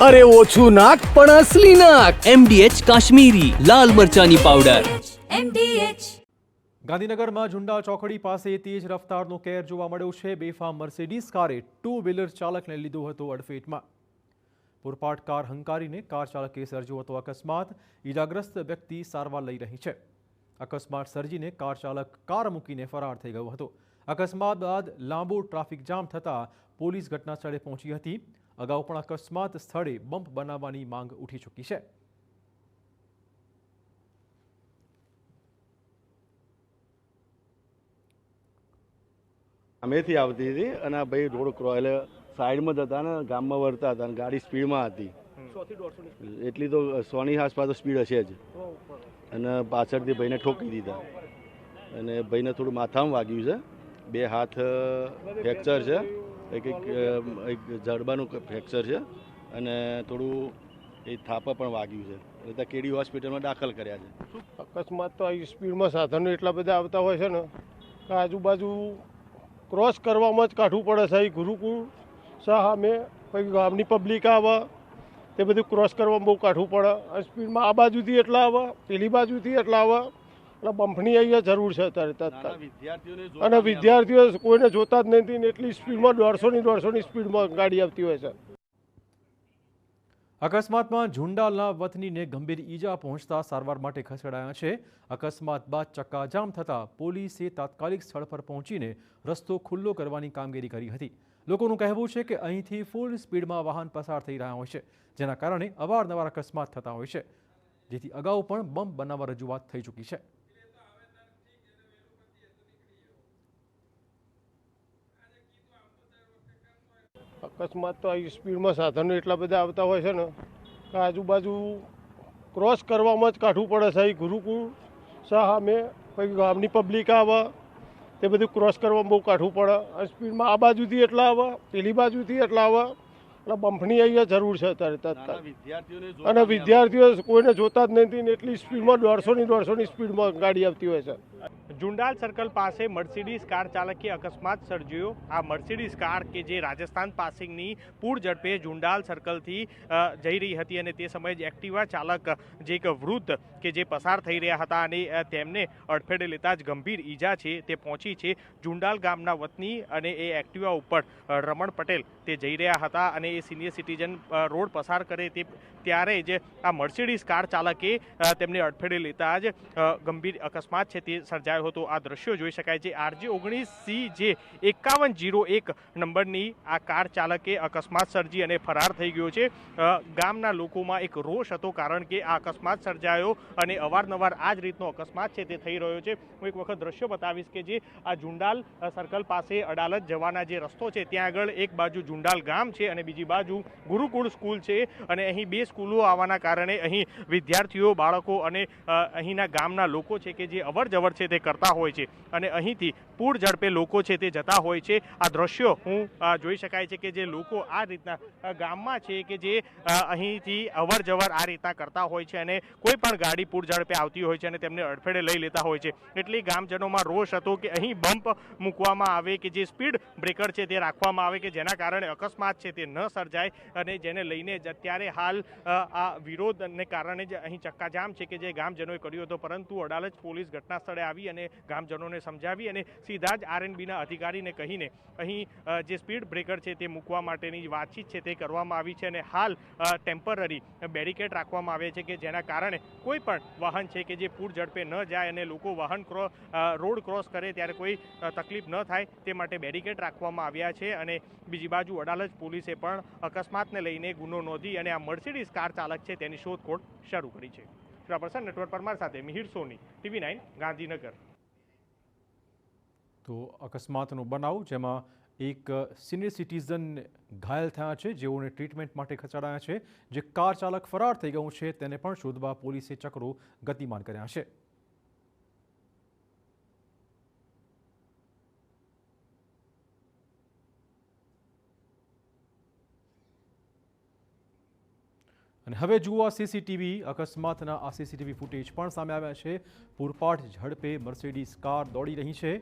અરે ઓછું નાક પણ અસલી નાક. MDH કાશ્મીરી લાલ મરચાની પાવડર. MDH ગાંધીનગરમાં ઝુંડા ચોકડી પાસે તેજ રફતારનો કેર જોવા મળ્યો છે. બેફામ મર્સિડીઝ કારે ટુ વ્હીલર ચાલકને લીધો હતો અડફેટમાં. પૂરપાટ કાર હંકારીને કાર ચાલકે સર્જ્યો હતો અકસ્માત. ઈજાગ્રસ્ત વ્યક્તિ સારવાર લઈ રહી છે. અકસ્માત સર્જીને કાર ચાલક કાર મૂકીને ફરાર થઈ ગયો હતો. અકસ્માત બાદ લાંબો ટ્રાફિક જામ થતાં પોલીસ ઘટના સ્થળે પહોંચી હતી. અગાઉ પણ અકસ્માત સ્થળે બમ્પ બનાવવાની માંગ ઉઠી ચૂકી છે. અમેથી આવતી હતી અને આ ભાઈ રોડ ક્રોસ એટલે સાઈડમાં જ હતા ને ગામમાં વળતા હતા અને ગાડી સ્પીડમાં હતી. એટલી તો 100ની આસપાસ સ્પીડ હશે જ અને પાછળથી ભાઈને ઠોકી દીધા અને ભાઈને થોડું માથામાં વાગ્યું છે. 2 હાથ ફ્રેક્ચર છે, એક જડબાનું ફ્રેક્ચર છે અને થોડું એ થાપા પણ વાગ્યું છે. એટલે કેડી હોસ્પિટલમાં દાખલ કર્યા છે. અકસ્માત તો આ સ્પીડમાં સાધનો એટલા બધા આવતા હોય છે ને કે આજુબાજુ ક્રોસ કરવામાં જ કાઢવું પડે છે. ગુરુકુળ સામે પછી ગામની પબ્લિક આવે તે બધું ક્રોસ કરવામાં બહુ કાઢવું પડે. આ સ્પીડમાં આ બાજુથી એટલા આવે, પેલી બાજુથી એટલા આવે એટલે બમ્પની અહીંયા જરૂર છે અત્યારે તત્કાલ. અને વિદ્યાર્થીઓ કોઈને જોતા જ નથી ને એટલી સ્પીડમાં 150ની સ્પીડમાં ગાડી આવતી હોય છે. અકસ્માતમાં ઝુંડાલના વતનીને ગંભીર ઈજા પહોંચતા સારવાર માટે ખસેડાયા છે. અકસ્માત બાદ ચક્કાજામ થતાં પોલીસે તાત્કાલિક સ્થળ પર પહોંચીને રસ્તો ખુલ્લો કરવાની કામગીરી કરી હતી. લોકોનું કહેવું છે કે અહીંથી ફૂલ સ્પીડમાં વાહન પસાર થઈ રહ્યા હોય છે, જેના કારણે અવારનવાર અકસ્માત થતા હોય છે, જેથી અગાઉ પણ બમ્પ બનાવવા રજૂઆત થઈ ચૂકી છે. અકસ્માત તો આ સ્પીડમાં સાધનો એટલા બધા આવતા હોય છે ને કે આજુબાજુ ક્રોસ કરવામાં જ કાઢવું પડે છે. ગુરુકુળ સામે પછી ગામની પબ્લિક આવે તે બધું ક્રોસ કરવામાં બહુ કાઢવું પડે. આ સ્પીડમાં આ બાજુથી એટલા આવે, પેલી બાજુથી એટલા આવે એટલે બમ્પની અહીંયા જરૂર છે અત્યારે તત્કાલ. અને વિદ્યાર્થીઓ કોઈને જોતા જ નથી ને એટલી સ્પીડમાં 150ની સ્પીડમાં ગાડી આવતી હોય છે. ઝુંડાલ સર્કલ પાસે મર્સિડીઝ કાર ચાલકે અકસ્માત સર્જ્યો. આ મર્સિડીઝ કાર કે જે રાજસ્થાન પાસિંગની પૂર ઝડપે ઝુંડાલ સર્કલથી જઈ રહી હતી અને તે સમયે જ એક્ટિવા ચાલક જે એક વૃદ્ધ કે જે પસાર થઈ રહ્યા હતા અને તેમને અડફેટે લેતા જ ગંભીર ઈજા છે તે પહોંચી છે. ઝુંડાલ ગામના વતની અને એ એક્ટિવા ઉપર રમણ પટેલ તે જઈ રહ્યા હતા અને એ સિનિયર સિટીઝન રોડ પસાર કરે તે ત્યારે જ આ મર્સિડીઝ કાર ચાલકે તેમને અડફેટે લેતા જ ગંભીર અકસ્માત છે તે સર્જાયો હતો. આ દ્રશ્યો જોઈ શકાય છે. RJ19C જે 5101 નંબરની આ કાર ચાલકે અકસ્માત સર્જી અને ફરાર થઈ ગયો છે. ગામના લોકોમાં એક રોષ હતો કારણ કે આ અકસ્માત સર્જાયો અને અવારનવાર આ જ રીતનો અકસ્માત છે તે થઈ રહ્યો છે. હું એક વખત દ્રશ્યો બતાવીશ કે જે આ ઝુંડાલ સર્કલ પાસે અડાલજ જવાના જે રસ્તો છે ત્યાં આગળ એક બાજુ ઝુંડાલ ગામ છે અને બીજી બાજુ ગુરુકુળ સ્કૂલ છે અને અહીં 2 સ્કૂલો આવવાના કારણે અહીં વિદ્યાર્થીઓ, બાળકો અને અહીંના ગામના લોકો છે કે જે અવર જવર છે તે કરતા હોય છે અને અહીંથી પૂર ઝડપે લોકો છે તે જતા હોય છે. આ દ્રશ્યો હું જોઈ શકાય છે કે જે લોકો આ રીતના ગામમાં છે કે જે અહીંથી અવર જવર આ રીતના કરતા હોય છે અને કોઈ પણ ગાડી પૂર ઝડપે આવતી હોય છે અને તેમને અડફેટે લઈ લેતા હોય છે. એટલે ગામજનોમાં રોષ હતો કે અહીં બમ્પ મૂકવામાં આવે કે જે સ્પીડ બ્રેકર છે તે રાખવામાં આવે કે જેના કારણે અકસ્માત છે તે ન સર્જાય અને જેને લઈને જ અત્યારે હાલ આ વિરોધને કારણે જ અહીં ચક્કાજામ છે કે જે ગામજનોએ કર્યો હતો. પરંતુ અડાલજ પોલીસ ઘટના સ્થળે આવી અને ગામજનોને સમજાવી અને સીધા જ RNBના અધિકારીને કહીને અહીં જે સ્પીડ બ્રેકર છે તે મૂકવા માટેની વાતચીત છે તે કરવામાં આવી છે અને હાલ ટેમ્પરરી બેરિકેડ રાખવામાં આવે છે કે જેના કારણે કોઈ પણ વાહન છે કે જે પૂર ઝડપે ન જાય અને લોકો વાહન રોડ ક્રોસ કરે ત્યારે કોઈ તકલીફ ન થાય તે માટે બેરિકેડ રાખવામાં આવ્યા છે. અને બીજી બાજુ અડાલજ પોલીસે પણ અકસ્માતને લઈને ગુનો નોંધી અને આ મર્સિડીઝ કાર ચાલક છે તેની શોધખોળ શરૂ કરી છે. પ્રસન્ન નેટવર્ક પરમાર સાથે મિહિર સોની, TV9 ગાંધીનગર. તો અકસ્માતનો બનાવ જેમાં એક સિનિયર સિટીઝન ઘાયલ થયા છે, જેઓને ટ્રીટમેન્ટ માટે ખસેડાયા છે. જે કાર ચાલક ફરાર થઈ ગયું છે તેને પણ શોધવા પોલીસે ચક્રો ગતિમાન કર્યા છે. અને હવે જુઓ CCTV અકસ્માતના આ CCTV ફૂટેજ પણ સામે આવ્યા છે. પૂરપાટ ઝડપે મર્સિડીઝ કાર દોડી રહી છે.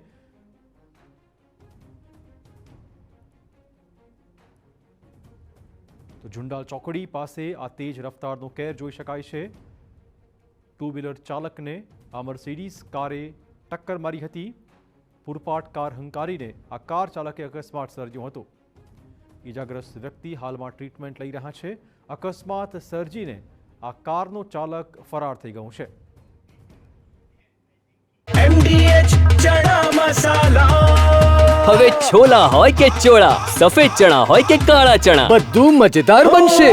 તો તો ઝુંડાલ ચોકડી પાસે આ તેજ રફતારનો કેર જોઈ શકાય છે. ટુ વ્હીલર ચાલકને આ મર્સિડીઝ કારે ટક્કર મારી હતી. પૂરપાટ કાર હંકારીને આ કાર ચાલકે અકસ્માત સર્જ્યો હતો. ઈજાગ્રસ્ત વ્યક્તિ હાલમાં ટ્રીટમેન્ટ લઈ રહ્યા છે. અકસ્માત સર્જીને આ કારનો ચાલક ફરાર થઈ ગયો છે. હવે છોલા હોય કે ચોળા, સફેદ ચણા હોય કે કાળા ચણા, બધું મજેદાર બનશે.